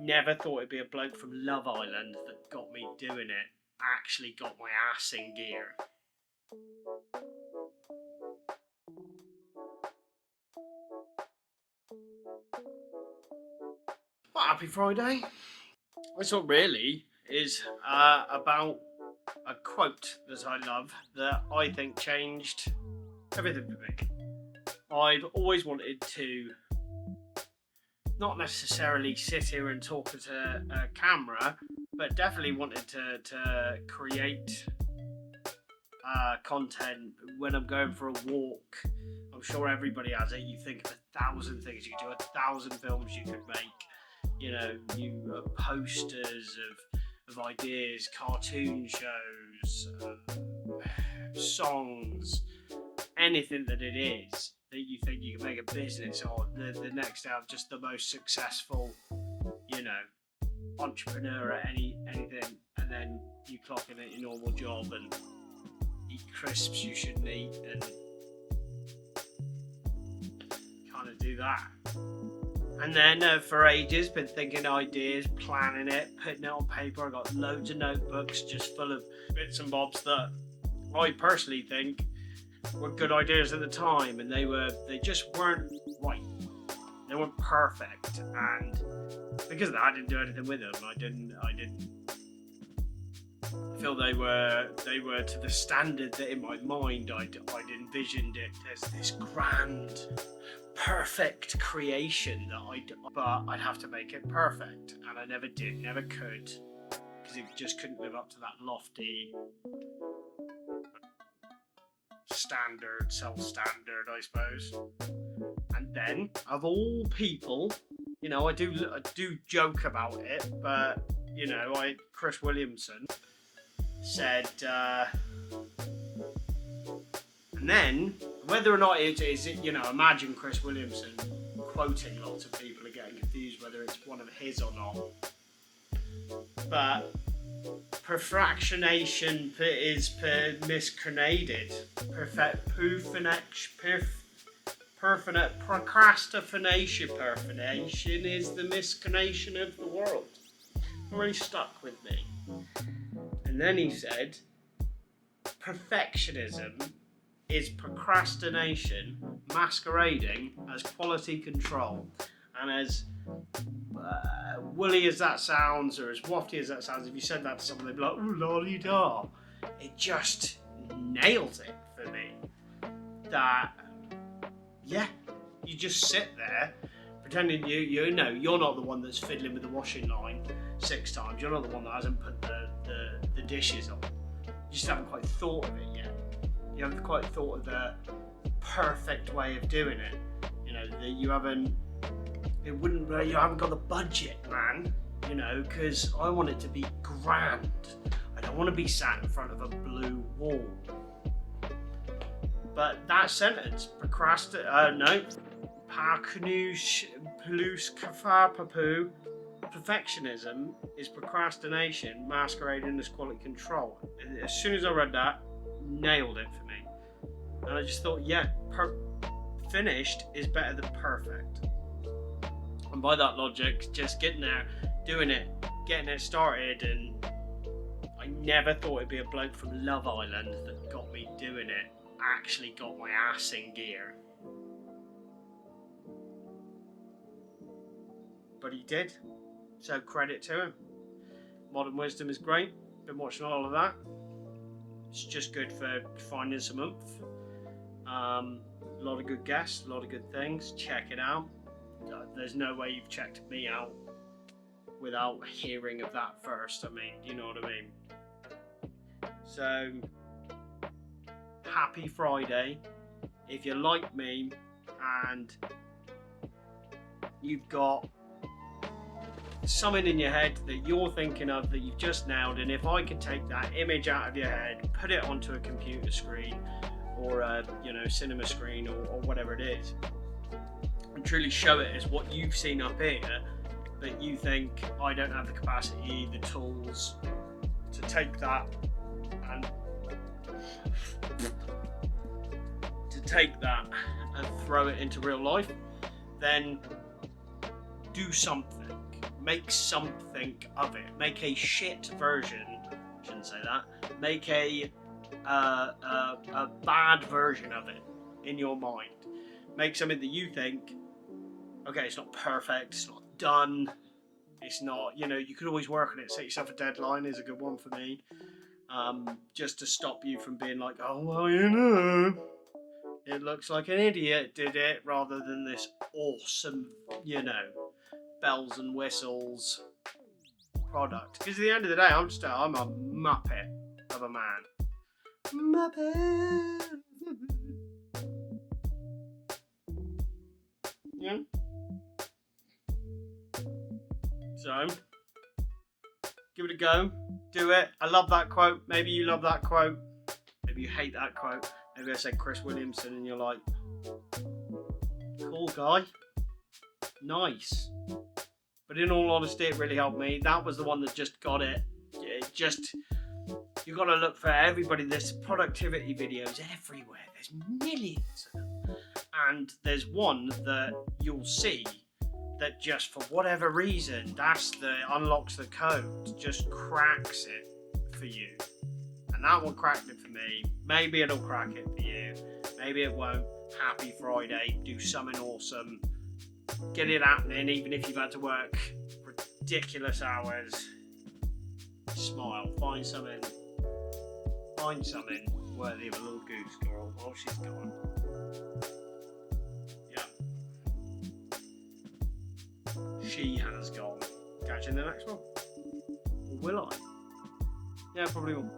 never thought it'd be a bloke from Love Island that got me doing it. Actually got my ass in gear. Well, happy Friday. This one really is about a quote that I love that I think changed everything for me. I've always wanted to not necessarily sit here and talk at a camera, but definitely wanted to create content when I'm going for a walk. I'm sure everybody has it. You think of 1,000 things you could do, 1,000 films you could make. You know, you posters of ideas, cartoon shows, songs, anything that it is that you think you can make a business or the next out, just the most successful, entrepreneur at anything, and then you clock in at your normal job and eat crisps you shouldn't eat and kind of do that. And then for ages been thinking ideas, planning it, putting it on paper. I got loads of notebooks just full of bits and bobs that I personally think were good ideas at the time, and they just weren't right. They weren't perfect, and because of that, I didn't do anything with them. I didn't feel they were to the standard that in my mind I'd envisioned it as this grand, perfect creation but I'd have to make it perfect, and I never did, never could, because it just couldn't live up to that lofty self-standard, I suppose. And then, of all people, I do joke about it, but Chris Williamson said, and then whether or not it is, imagine Chris Williamson quoting lots of people are getting confused whether it's one of his or not. But perfractionation is miscreated. Procrastination is the miscreation of the world. It really stuck with me. And then he said, perfectionism is procrastination masquerading as quality control. And as woolly as that sounds, or as wafty as that sounds, if you said that to someone, they'd be like, ooh, la-di-da. It just nails it for me. That, you just sit there pretending you're not the one that's fiddling with the washing line 6 times. You're not the one that hasn't put the dishes on. You just haven't quite thought of it yet. You haven't quite thought of the perfect way of doing it. That you haven't got the budget, man. Because I want it to be grand. I don't want to be sat in front of a blue wall. But that sentence, perfectionism is procrastination masquerading as quality control. As soon as I read that, nailed it for me. And I just thought, finished is better than perfect. And by that logic, just getting there, doing it, getting it started, and I never thought it'd be a bloke from Love Island that got me doing it. Actually got my ass in gear. But he did, so credit to him. Modern Wisdom is great. Been watching all of that. It's just good for finding some oomph. A lot of good guests, a lot of good things. Check it out. There's no way you've checked me out without hearing of that first. I mean, you know what I mean? So, happy Friday. If you're like me and you've got something in your head that you're thinking of that you've just nailed, and if I could take that image out of your head, put it onto a computer screen or a cinema screen or whatever it is, and truly show it as what you've seen up here, that you think I don't have the capacity, the tools to take that and throw it into real life, then do something. make something of it. Make a shit version. Shouldn't say that. Make a bad version of it in your mind. Make something that you think, okay, it's not perfect, it's not done, it's not, you could always work on it. Set yourself a deadline is a good one for me. Just to stop you from being like, oh, well, it looks like an idiot did it, rather than this awesome, bells and whistles product. Because at the end of the day, I'm a muppet of a man. Muppet. Yeah. So, give it a go. Do it. I love that quote. Maybe you love that quote. Maybe you hate that quote. Maybe I said Chris Williamson and you're like, cool guy. Nice. But in all honesty, it really helped me. That was the one that just got it. You've got to look for everybody. There's productivity videos everywhere. There's millions of them. And there's one that you'll see that just for whatever reason, unlocks the code, just cracks it for you. And that one cracked it for me. Maybe it'll crack it for you. Maybe it won't. Happy Friday. Do something awesome. Get it happening, even if you've had to work ridiculous hours. Smile. Find something worthy of a little goose girl. Oh, she's gone. She has gone. Catch you in the next one. Or will I? Yeah, probably will.